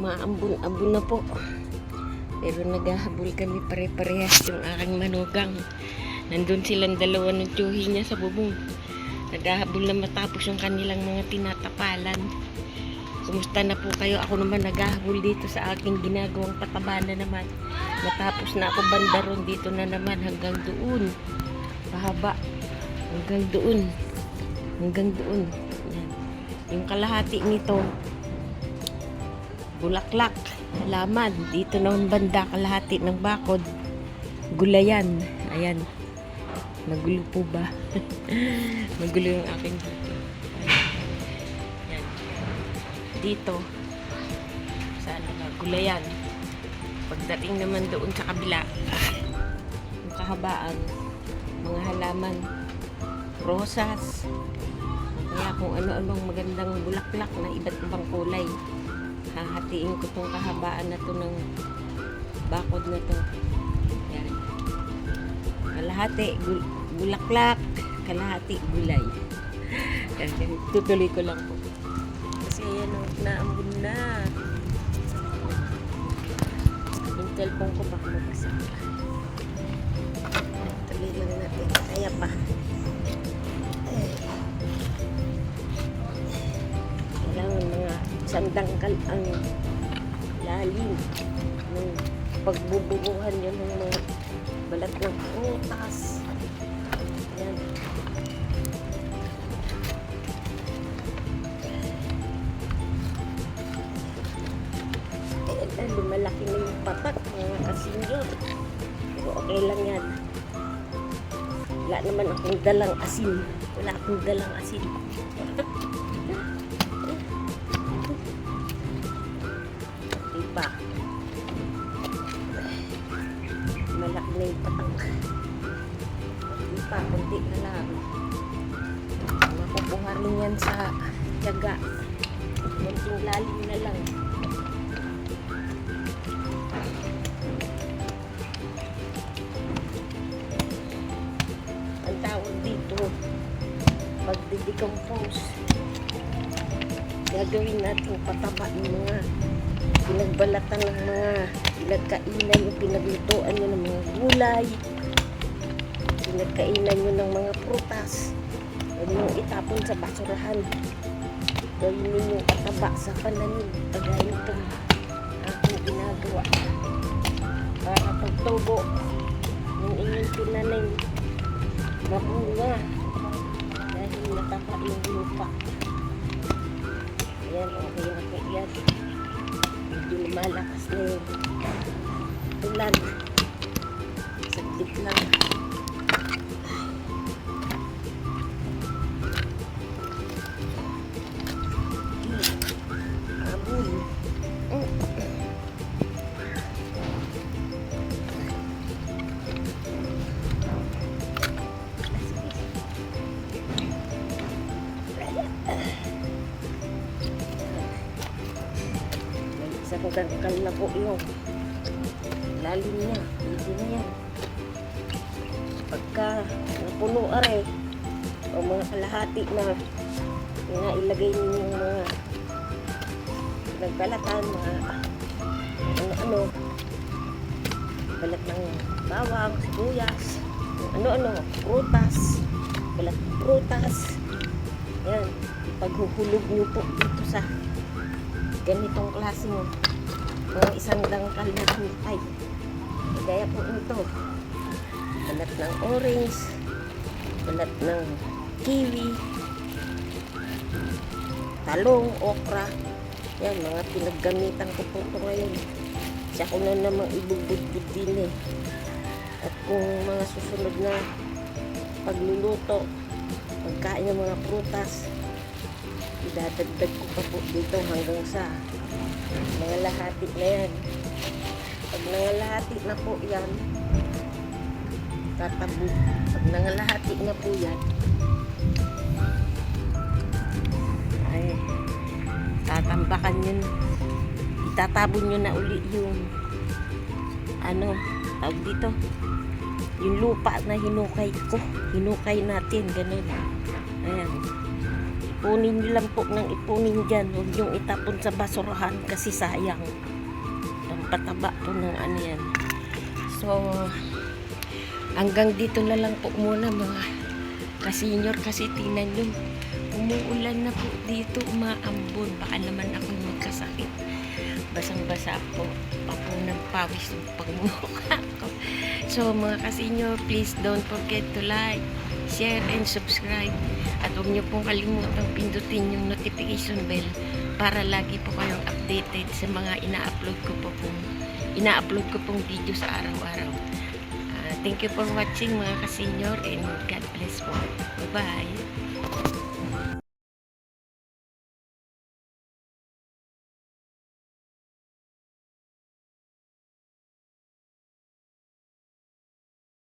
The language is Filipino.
umaambun-ambun na po. Pero naghahabol kami pare-parehas yung aking manugang. Nandun silang dalawa ng tiyuhi niya sa bubong. Naghahabol na matapos yung kanilang mga tinatapalan. Kumusta na po kayo? Ako naman naghahabol dito sa aking ginagawang pataba na naman. Matapos na ako bandaron dito na naman hanggang doon. Pahaba. Hanggang doon. Hanggang doon. Yan. Yung kalahati nito, bulaklak, halaman. Dito naman banda, kalahati ng bakod, gulayan. Ayan. Magulo po ba? Magulo yung aking dito. Ayan. Dito, saan na gulayan. Pagdating naman doon sa kabila, yung kahabaan, mga halaman, rosas, kaya kung ano-anong magandang bulaklak na iba't ibang kulay. Hahatiin ko tong kahabaan na to ng bakod na to. Yan. Kalahati bulaklak, kalahati gulay. Yan, tutuloy ko lang po. Kasi yan o, naambun na. Yung cellphone ko baka mabasa. Tuloy lang natin. Kaya pa. Kailangan mga sandangkal ang lalim ng pagbububuhan yun ng mga balat ng prutas. Yan. Ayan, lumalaki na yung patak mga kasinyor. Pero okay lang yan. Wala naman akong dalang asin. Wala akong dalang asin. Diba? Malaki na yung patak. Diba? Kunti na lang. Makukuha rin yan sa tiyaga. Kunting lalim na lang. Ang tawag dito, pag-decompose, gagawin natin pataba ng mga pinagbalatan ng mga pinagkainan yung pinaglutuan nyo ng mga gulay, pinagkainan nyo ng mga prutas. Huwag nyo itapon sa basurahan. Gawin ninyo pataba sa pananim. Kagaya itong aking ginagawa para pagtubo ng inyong tinanim mabunga dahil natapa yung lupa. Ayan, okay na po yan. Medyo lumalakas na yung ulan. Saglit lang. Abul. Isang dangkal na po yung lalim niya. Hindi na yan. Pagka napuno aray o mga kalahati na ilagay ninyo yung mga nagbalatan, mga ano-ano, balat ng bawang, sibuyas, ano-ano, prutas, balat ng prutas. Yan, paghuhulog nyo po dito sa ganitong klase mo, mga isang dangkal na hintay. Kagaya po ito, balat ng orange, balat ng kiwi, talong, okra. Yan, mga pinaggamitan ko po ito ngayon. Siya ko na namang ibubudbud din eh. At kung mga susunod na pagluluto, pagkain ng mga prutas, idadagdag ko pa po dito hanggang sa mga lahati na yan. Pag nangalahati na po yan, tatabu. Pag nangalahati na po yan, ay tatambakan yun. Itatabon nyo na uli yung ano, tawag dito, yung lupa na hinukay ko. Hinukay natin, ganun. Ayan. Ipunin nyo lang po ng ipunin dyan. Huwag nyo itapon sa basurahan kasi sayang. Ang pataba po ng ano yan. So, hanggang dito na lang po muna mga ka-senior kasi tingnan nyo. Umuulan na po dito, umaambon. Baka naman ako magkasakit. Basang-basa po. Papo ng pawis yung pagmumukha ko. So mga ka-senior, please don't forget to like, share, and subscribe. At huwag niyo pong kalimutang pindutin yung notification bell para lagi po kayong updated sa mga ina-upload ko pong video sa araw-araw. Thank you for watching mga ka-senior, and God bless po. Bye-bye.